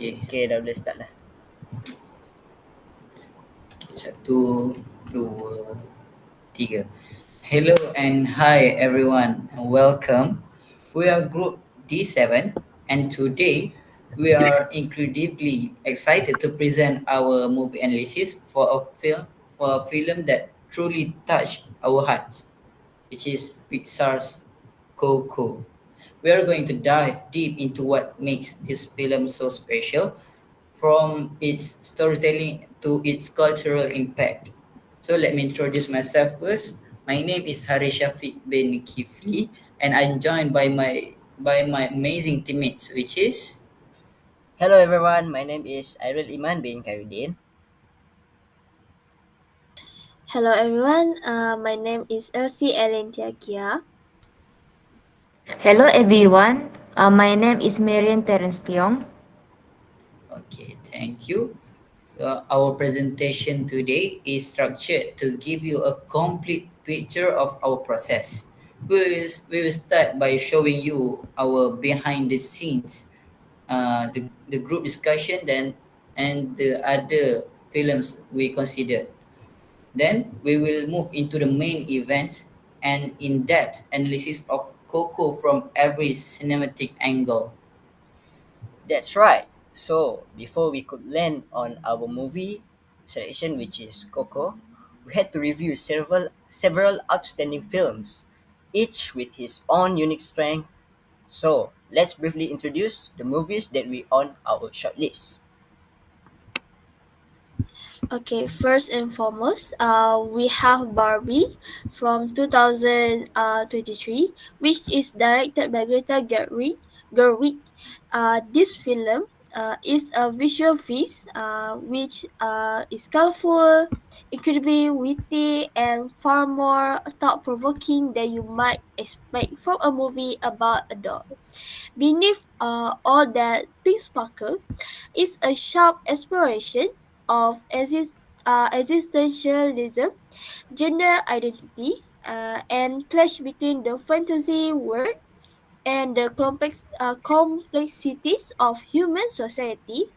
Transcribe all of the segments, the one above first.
Okay, Okay, dah boleh start dah. satu, dua, tiga. Hello and hi everyone, and welcome. We are Group D7, and today we are incredibly excited to present our movie analysis for a film that truly touched our hearts, which is Pixar's Coco. We are going to dive deep into what makes this film so special, from its storytelling to its cultural impact. So let me introduce myself first. My name is Hari Shafiq bin Kifli, and I'm joined by my amazing teammates, which is Hello everyone, my name is Airul Iman bin Khairuddin. Hello everyone, my name is Elsie Elentia Kia. Hello everyone, my name is Marian Terence Pyong. okay. Thank you. So our presentation today is structured to give you a complete picture of our process. We will start by showing you our behind the scenes, the group discussion, then and the other films we considered. Then we will move into the main events and in-depth analysis of Coco from every cinematic angle. That's right. So, before we could land on our movie selection, which is Coco, we had to review several outstanding films, each with his own unique strength. So, let's briefly introduce the movies that we on our shortlist. Okay, first and foremost, we have Barbie from 2023, which is directed by Greta Gerwig. This film is a visual feast, which is colorful, incredibly witty, and far more thought-provoking than you might expect from a movie about a dog. Beneath all that pink sparkle is a sharp exploration of existentialism, gender identity, and clash between the fantasy world and the complexities of human society.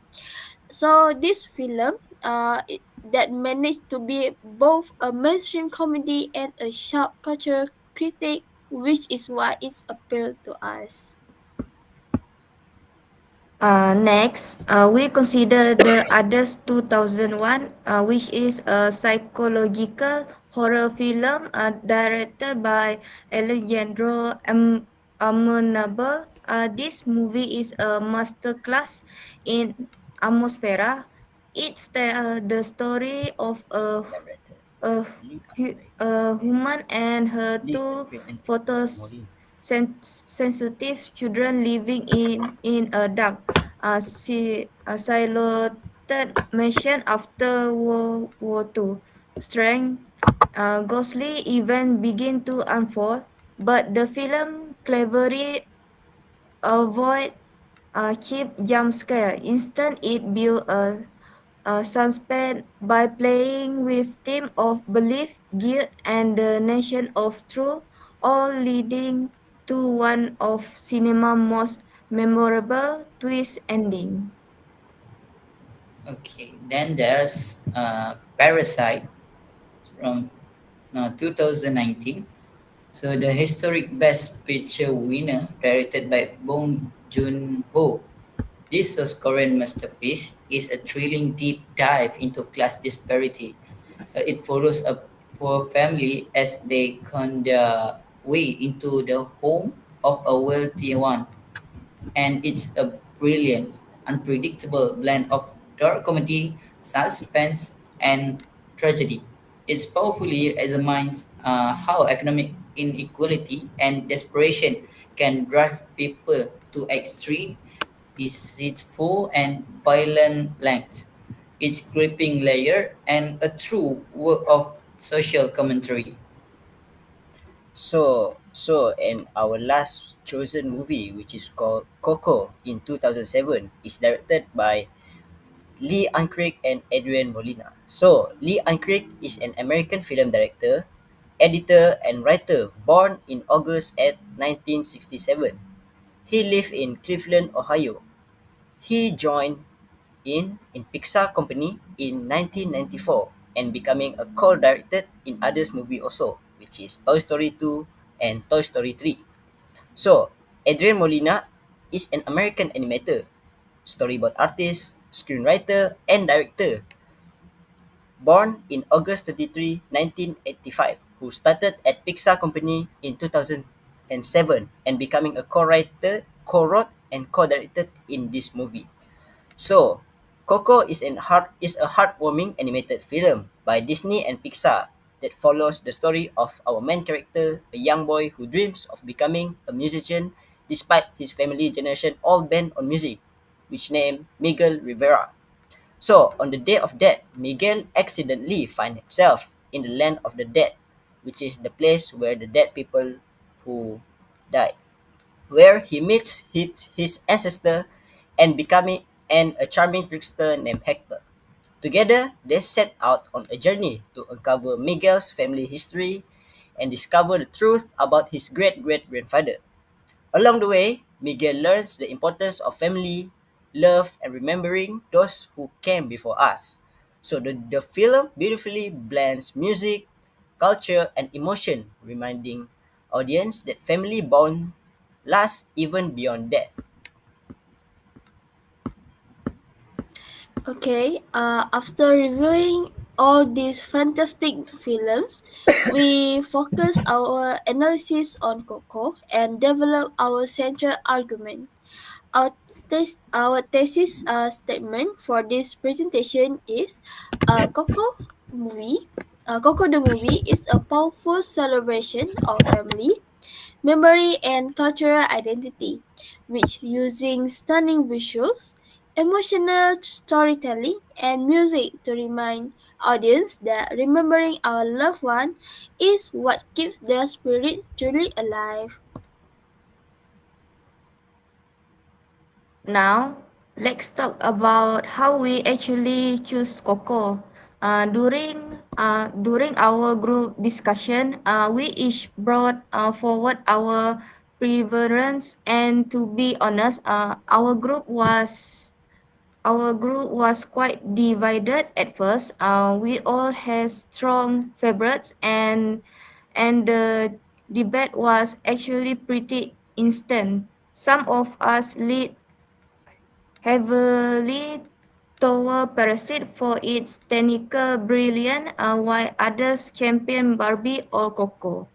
So this film that managed to be both a mainstream comedy and a sharp cultural critique, which is why it's appealed to us. Next, we consider the Others 2001, which is a psychological horror film directed by Alejandro Amenabar. This movie is a masterclass in atmosphere. It's the story of Directed a, Lee Unkrich a and woman and her Lee two Unkrich and Edward photos Molina. sensitive children living in a dark, siloed mansion after World War II. Strange, ghostly events begin to unfold, but the film cleverly avoid cheap jump scare. Instead, it built a suspense by playing with themes of belief, guilt, and the nation of truth, all leading to one of cinema's most memorable twist ending. Okay, then there's Parasite from 2019. So the historic Best Picture winner, directed by Bong Joon-ho. This South Korean masterpiece is a thrilling deep dive into class disparity. It follows a poor family as they con their way into the home of a wealthy one, and it's a brilliant, unpredictable blend of dark comedy, suspense, and tragedy. It powerfully examines how economic inequality and desperation can drive people to extreme, deceitful, and violent lengths. It's gripping layer and a true work of social commentary. And our last chosen movie, which is called Coco in 2007, is directed by Lee Unkrich and Adrian Molina. So, Lee Unkrich is an American film director, editor, and writer born in August at 1967. He lived in Cleveland, Ohio. He joined in Pixar Company in 1994 and becoming a co-director in others movie also, which is Toy Story 2 and Toy Story 3. So, Adrian Molina is an American animator, storyboard artist, screenwriter, and director, born in August 23, 1985, who started at Pixar Company in 2007 and becoming a co-writer, co-wrote, and co-directed in this movie. So, Coco is a heartwarming animated film by Disney and Pixar that follows the story of our main character, a young boy who dreams of becoming a musician despite his family generation all bent on music, which named Miguel Rivera. So, on the day of death, Miguel accidentally finds himself in the land of the dead, which is the place where the dead people who died, where he meets his ancestor and becoming and a charming trickster named Hector. Together, they set out on a journey to uncover Miguel's family history and discover the truth about his great great grandfather. Along the way, Miguel learns the importance of family, love, and remembering those who came before us. So the film beautifully blends music, culture, and emotion, reminding audience that family bond lasts even beyond death. Okay, after reviewing all these fantastic films, we focus our analysis on Coco and develop our central argument. Our thesis statement for this presentation is movie. Coco the movie is a powerful celebration of family, memory, and cultural identity, which using stunning visuals, emotional storytelling, and music to remind audience that remembering our loved one is what keeps their spirits truly alive. Now, let's talk about how we actually choose Coco. During our group discussion, we each brought forward our preference, and to be honest, our group was quite divided at first. We all had strong favorites, and the debate was actually pretty instant. Some of us lead heavily toward Parasite for its technical brilliance, while others champion Barbie or Coco.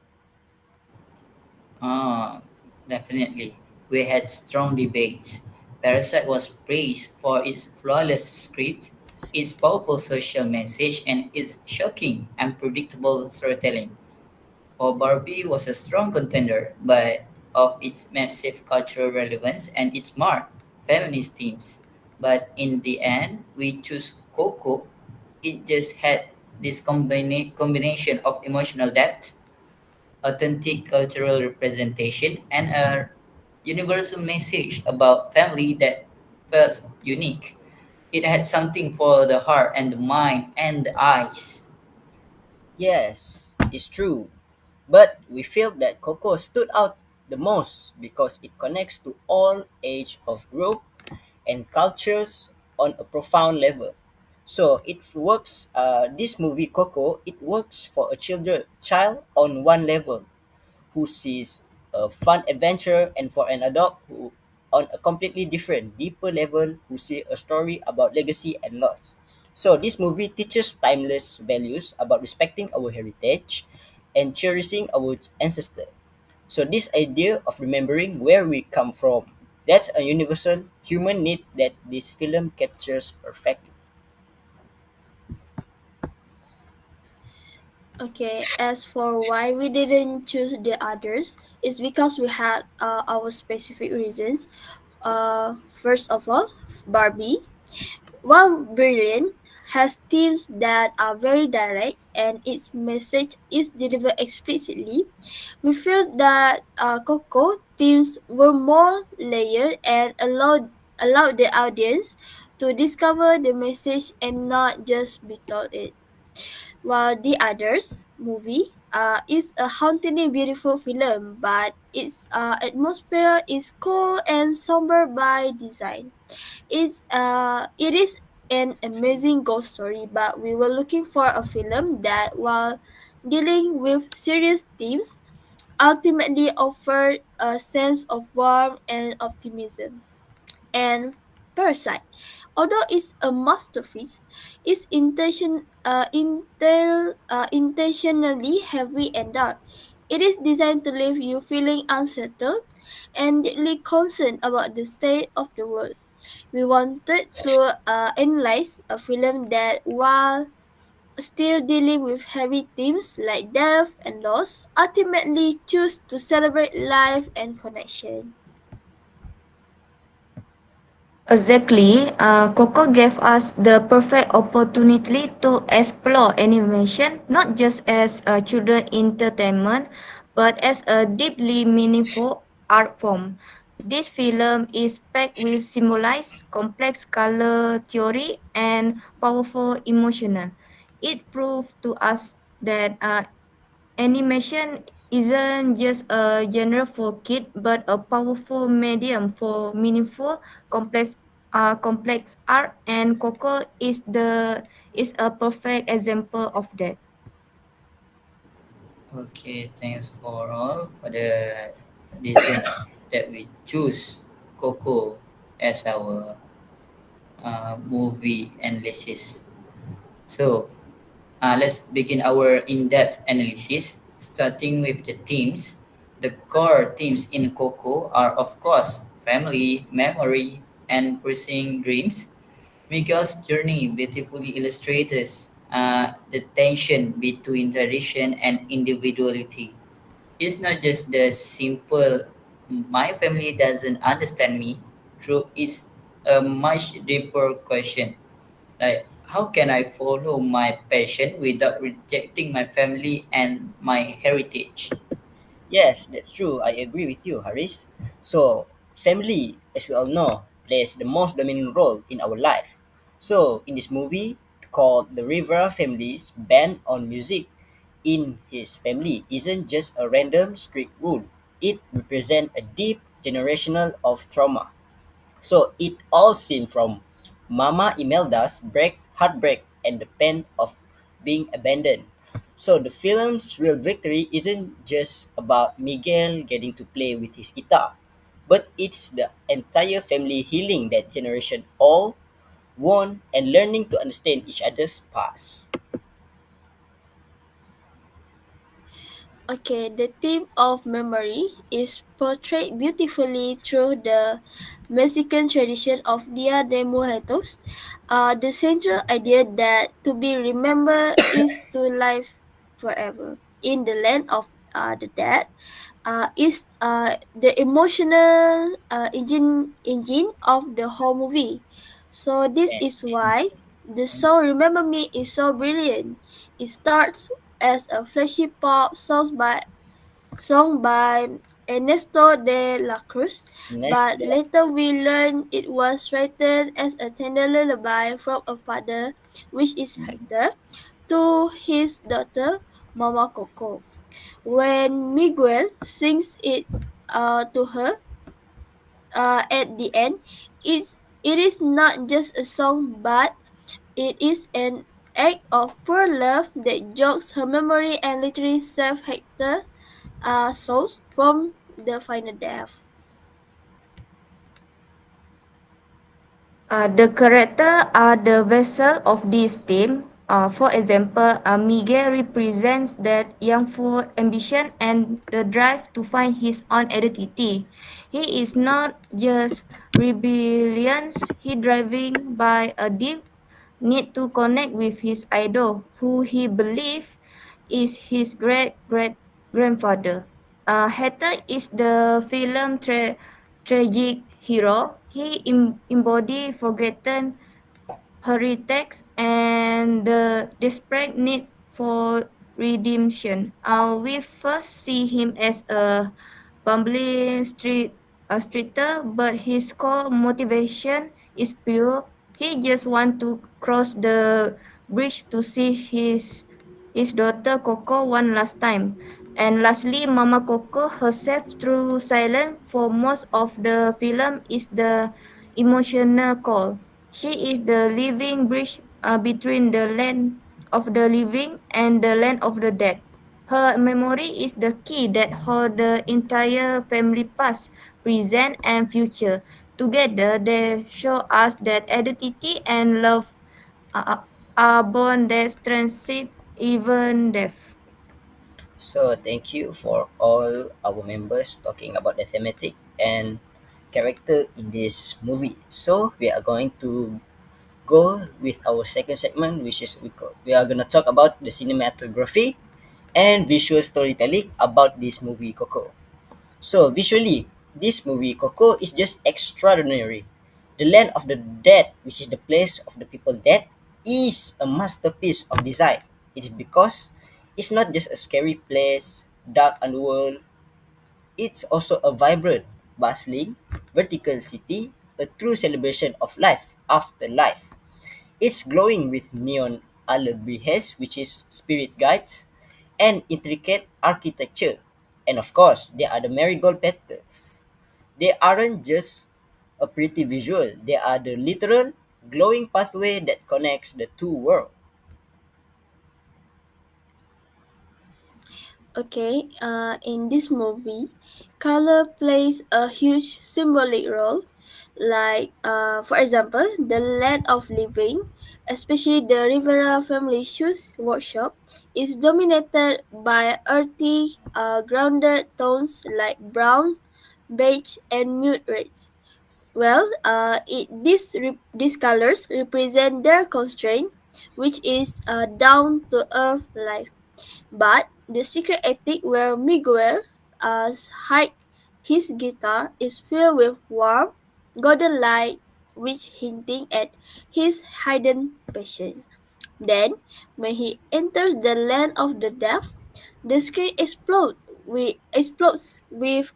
Ah, definitely. We had strong debates. Parasite was praised for its flawless script, its powerful social message, and its shocking and predictable storytelling. While Barbie was a strong contender, but of its massive cultural relevance and its smart feminist themes. But in the end, we chose Coco. It just had this combination of emotional depth, authentic cultural representation, and a universal message about family that felt unique. It had something for the heart and the mind and the eyes. Yes, it's true. But we feel that Coco stood out the most because it connects to all age of group and cultures on a profound level. So it works. This movie Coco, it works for a child on one level, who sees a fun adventure, and for an adult who on a completely different deeper level who see a story about legacy and loss. So this movie teaches timeless values about respecting our heritage and cherishing our ancestors. So this idea of remembering where we come from, that's a universal human need that this film captures perfectly. Okay, as for why we didn't choose the others, it's because we had our specific reasons. First of all, Barbie, while brilliant, has themes that are very direct and its message is delivered explicitly. We feel that Coco themes were more layered and allowed the audience to discover the message and not just be told it. While the others movie is a hauntingly beautiful film, but its atmosphere is cold and somber by design. It is an amazing ghost story, but we were looking for a film that, while dealing with serious themes, ultimately offered a sense of warmth and optimism. And Parasite, although it's a masterpiece, is intentionally heavy and dark. It is designed to leave you feeling unsettled and deeply concerned about the state of the world. We wanted to analyze a film that, while still dealing with heavy themes like death and loss, ultimately choose to celebrate life and connection. Exactly. Coco gave us the perfect opportunity to explore animation not just as a children entertainment but as a deeply meaningful art form. This film is packed with symbolized complex color theory and powerful emotional. It proved to us that animation isn't just a genre for kids, but a powerful medium for meaningful, complex art. And Coco is a perfect example of that. Okay, thanks for all for the reason that we choose Coco as our movie analysis. So let's begin our in-depth analysis, starting with the themes. The core themes in Coco are, of course, family, memory, and pursuing dreams. Miguel's journey beautifully illustrates the tension between tradition and individuality. It's not just the simple, my family doesn't understand me. True, it's a much deeper question. Like, how can I follow my passion without rejecting my family and my heritage? Yes, that's true. I agree with you, Haris. So, family, as we all know, plays the most dominant role in our life. So, in this movie called The Rivera Family's ban on music in his family isn't just a random strict rule. It represents a deep generational of trauma. So it all seemed from Mama Imelda's heartbreak and the pain of being abandoned. So the film's real victory isn't just about Miguel getting to play with his guitar, but it's the entire family healing that generation all won and learning to understand each other's past. Okay, the theme of memory is portrayed beautifully through the Mexican tradition of Dia de Muertos. The central idea that to be remembered is to live forever. In the land of the dead, is the emotional engine of the whole movie. So this is why the song "Remember Me" is so brilliant. It starts as a flashy pop song by Ernesto de la Cruz, Next, but later we learn it was written as a tender lullaby from a father, which is Hector, to his daughter Mama Coco. When Miguel sings it to her at the end, it is not just a song, but it is an act of pure love that jogs her memory and literally saves Hector souls from the final death. The character are the vessel of this theme. For example, Miguel represents that youthful ambition and the drive to find his own identity. He is not just rebellious, he driving by a deep need to connect with his idol, who he believes is his great great grandfather. Hector is the tragic hero. He embodies forgotten heritage and the desperate need for redemption. We first see him as a bumbling streeter, but his core motivation is pure. He just wants to cross the bridge to see his daughter Coco one last time. And lastly, Mama Coco herself, through silence for most of the film, is the emotional core. She is the living bridge between the land of the living and the land of the dead. Her memory is the key that holds the entire family past, present, and future. Together, they show us that identity and love are, are bond that transcend even death. So thank you for all our members talking about the thematic and character in this movie. So we are going to go with our second segment, which is we are gonna talk about the cinematography and visual storytelling about this movie Coco. So visually, this movie Coco is just extraordinary. The Land of the Dead, which is the place of the people dead, is a masterpiece of design. It's because it's not just a scary place, dark underworld. It's also a vibrant, bustling, vertical city, a true celebration of life after life. It's glowing with neon alebrijes, which is spirit guides, and intricate architecture. And of course, there are the marigold petals. They aren't just a pretty visual, they are the literal glowing pathway that connects the two worlds. Okay, in this movie, color plays a huge symbolic role. Like, for example, the land of living, especially the Rivera family shoes workshop, is dominated by earthy, grounded tones like browns, beige, and mute reds. Well, these colors represent their constraint, which is down to earth life. But the secret attic where Miguel hides his guitar is filled with warm, golden light, which hinting at his hidden passion. Then, when he enters the land of the deaf, the screen explodes with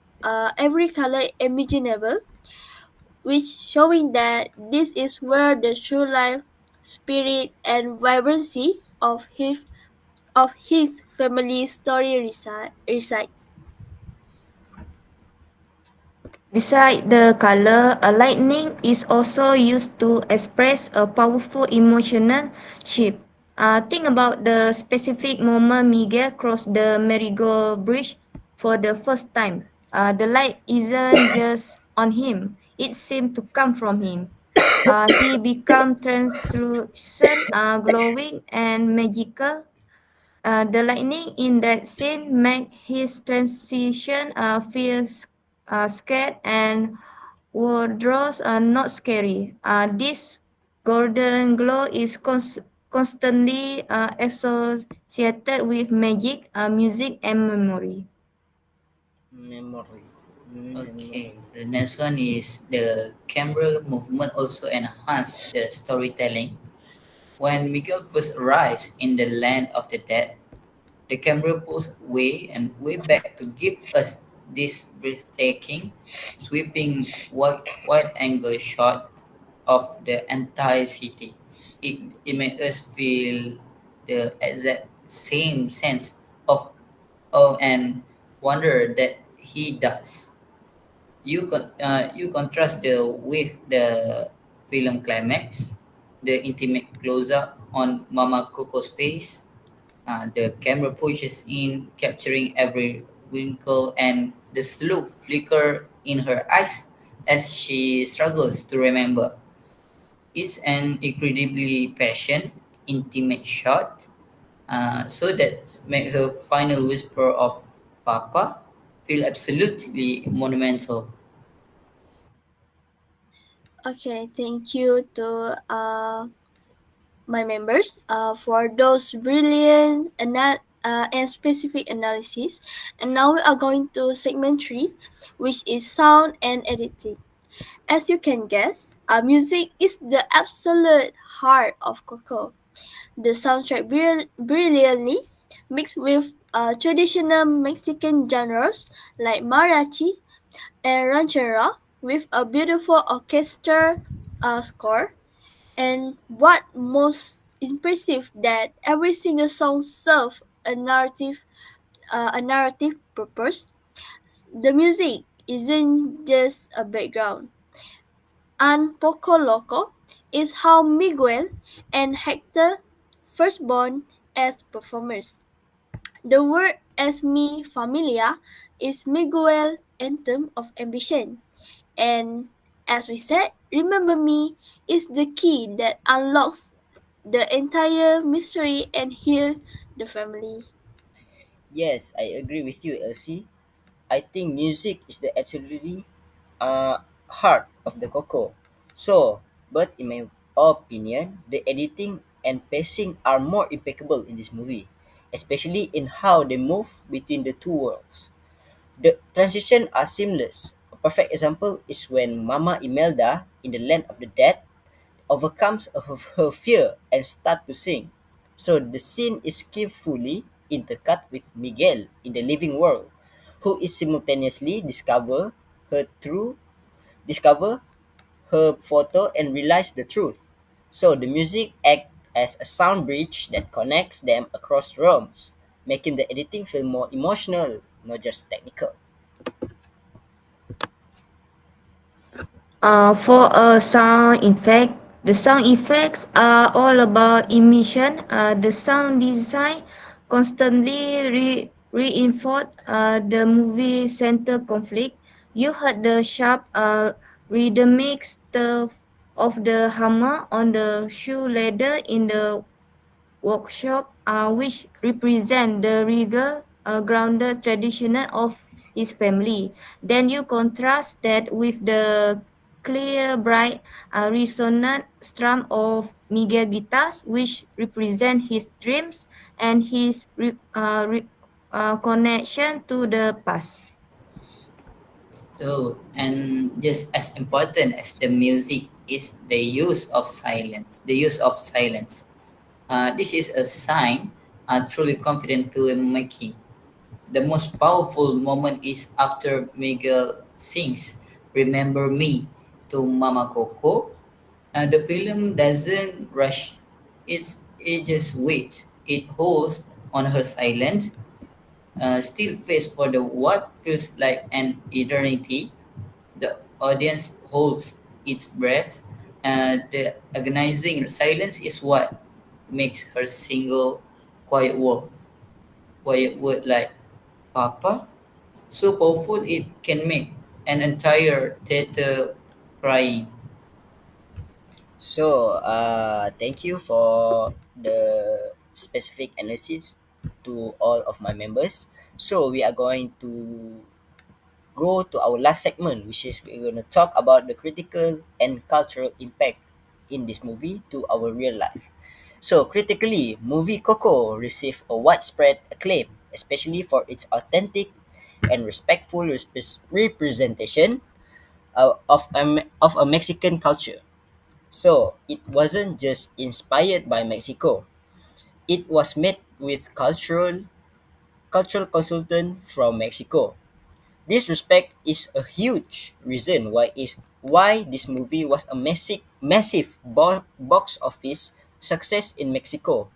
every color imaginable, which showing that this is where the true life, spirit, and vibrancy of his family story resides. Beside the color, a lightning is also used to express a powerful emotional shift. Think about the specific moment Miguel crossed the merry-go bridge for the first time. The light isn't just on him, it seemed to come from him. He became translucent, glowing, and magical. The lightning in that scene make his transition feel scared and wardrobes are not scary. This golden glow is constantly associated with magic, music, and memory. Memory. Okay, Memory. the next one is the camera movement also enhance the storytelling. When Miguel first arrives in the land of the dead, the camera pulls way and way back to give us this breathtaking, sweeping wide angle shot of the entire city. It made us feel the exact same sense of awe and wonder that he does. You contrast the with the film climax, the intimate close up on Mama Coco's face. The camera pushes in, capturing every wrinkle and the slow flicker in her eyes as she struggles to remember. It's an incredibly passionate, intimate shot, so that make her final whisper of "Papa" feel absolutely monumental. Okay, thank you to my members for those brilliant and specific analysis. And now we are going to segment 3, which is sound and editing. As you can guess, music is the absolute heart of Coco. The soundtrack brilliantly mixed with traditional Mexican genres like mariachi and ranchera with a beautiful orchestra score. And what most impressive that every single song serves a narrative purpose. The music isn't just a background. And Poco Loco is how Miguel and Hector first born as performers. The word "Es mi familia" is Miguel's anthem of ambition. And as we said, "Remember Me" is the key that unlocks the entire mystery and heal the family. Yes, I agree with you, Elsie. I think music is the absolutely heart of the Coco. So, but in my opinion, the editing and pacing are more impeccable in this movie, especially in how they move between the two worlds. The transition are seamless. A perfect example is when Mama Imelda in the Land of the Dead overcomes her fear and start to sing. So the scene is skillfully intercut with Miguel in the living world, who is simultaneously her true discover her photo and realize the truth. So the music act as a sound bridge that connects them across realms, making the editing feel more emotional, not just technical. For a sound effect, the sound effects are all about emission. The sound design constantly reinforced the movie center conflict. You heard the sharp rhythmic stuff of the hammer on the shoe leather in the workshop, which represent the regal, grounded tradition of his family. Then you contrast that with the clear, bright, resonant strum of Miguel guitars, which represent his dreams and his connection to the past. So, and just as important as the music is the use of silence. The use of silence. This is a sign truly confident filmmaking. The most powerful moment is after Miguel sings "Remember Me" to Mama Coco. The film doesn't rush. It just waits. It holds on her silence, still face for the what feels like an eternity. The audience holds its breath. The agonizing silence is what makes her single quiet word like "Papa" so powerful it can make an entire theater crying. So, thank you for the specific analysis to all of my members. So, we are going to go to our last segment, which is we're going to talk about the critical and cultural impact in this movie to our real life. So, critically, movie Coco received a widespread acclaim, especially for its authentic and respectful representation of a Mexican culture. So, it wasn't just inspired by Mexico. It was made with cultural consultant from Mexico. This respect is a huge reason why this movie was a massive box office success in Mexico,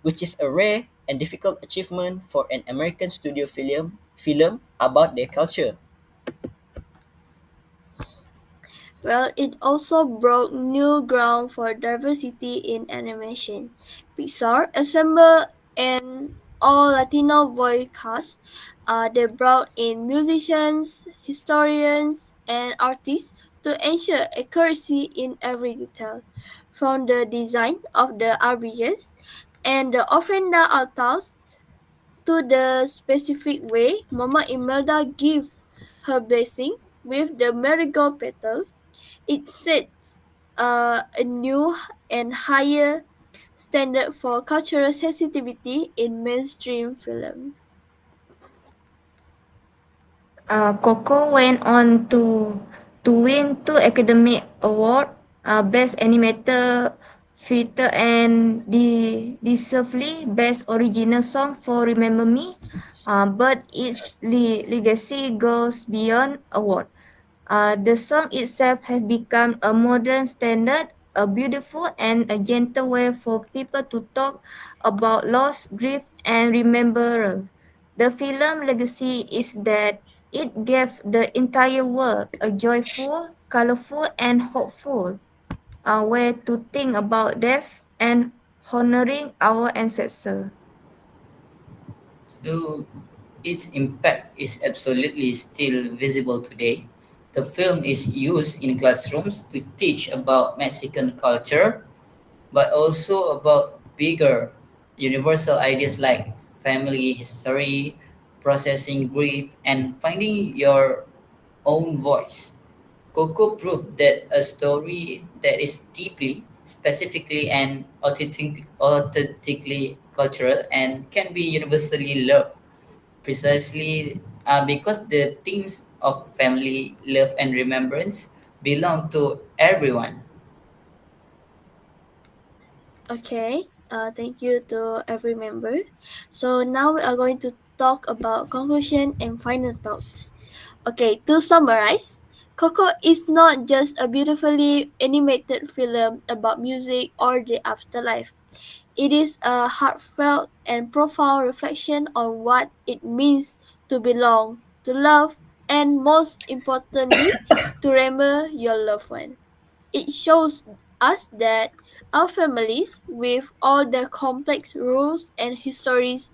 which is a rare and difficult achievement for an American studio film about their culture. Well, it also broke new ground for diversity in animation. Pixar assembled an all Latino voice cast. They brought in musicians, historians, and artists to ensure accuracy in every detail, from the design of the RBGs and the ofrenda altas to the specific way Mama Imelda gave her blessing with the marigold petal. It sets a new and higher standard for cultural sensitivity in mainstream film. Coco went on to win two Academy Awards, Best Animated Feature and deservedly Best Original Song for Remember Me. But its legacy goes beyond award. The song itself has become a modern standard, a beautiful and a gentle way for people to talk about loss, grief, and remembrance. The film legacy is that it gave the entire world a joyful, colorful, and hopeful. way to think about death and honoring our ancestors. So its impact is absolutely still visible today. The film is used in classrooms to teach about Mexican culture, but also about bigger universal ideas like family history, processing grief, and finding your own voice. Coco proved that a story that is deeply, specifically, and authentically cultural and can be universally loved precisely because the themes of family, love, and remembrance belong to everyone. Okay, thank you to every member. So now we are going to talk about conclusion and final thoughts. Okay, to summarize, Coco is not just a beautifully animated film about music or the afterlife. It is a heartfelt and profound reflection on what it means to belong, to love, and most importantly, to remember your loved one. It shows us that our families, with all their complex rules and histories,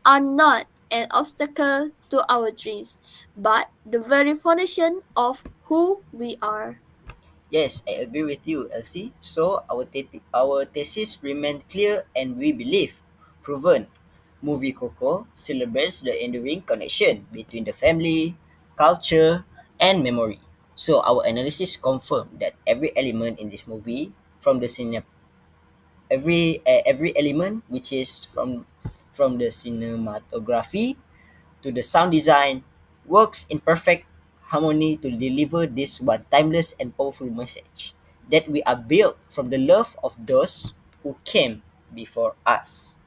are not an obstacle to our dreams, but the very foundation of who we are. Yes, I agree with you, Elsie. So our thesis remained clear and we believe proven. Movie Coco celebrates the enduring connection between the family, culture, and memory. So our analysis confirmed that every element in this movie, from the every element which is from the cinematography to the sound design, works in perfect harmony to deliver this one timeless and powerful message that we are built from the love of those who came before us.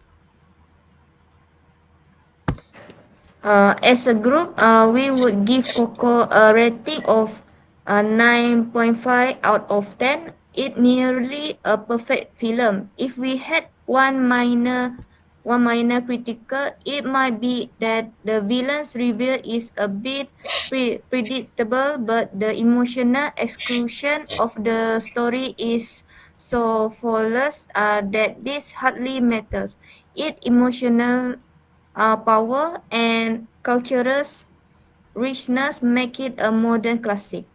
As a group, we would give Coco a rating of 9.5 out of 10. It nearly a perfect film. If we had one minor critical, it might be that the villain's reveal is a bit predictable, but the emotional exclusion of the story is so flawless that this hardly matters. It emotional power and cultural richness make it a modern classic.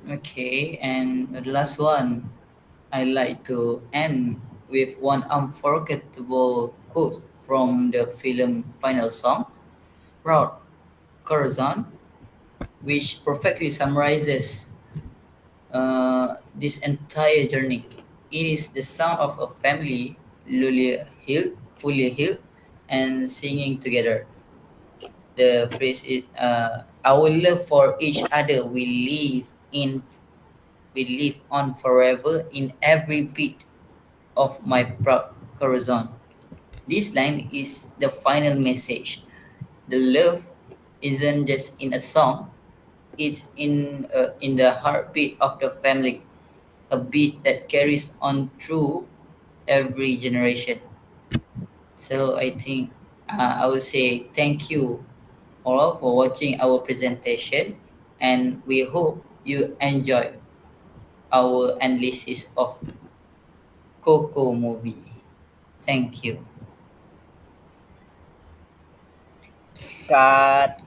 Okay, and the last one, I like to end with one unforgettable quote from the film final song, Proud Corazon, which perfectly summarizes this entire journey. It is the sound of a family fully healed, and singing together. The phrase is, "Our love for each other will live on forever in every beat of my proud corazon." This line is the final message. The love isn't just in a song; it's in the heartbeat of the family, a beat that carries on through every generation. So I think I would say thank you all for watching our presentation, and we hope you enjoy our analysis of Coco movie. Thank you. Cut.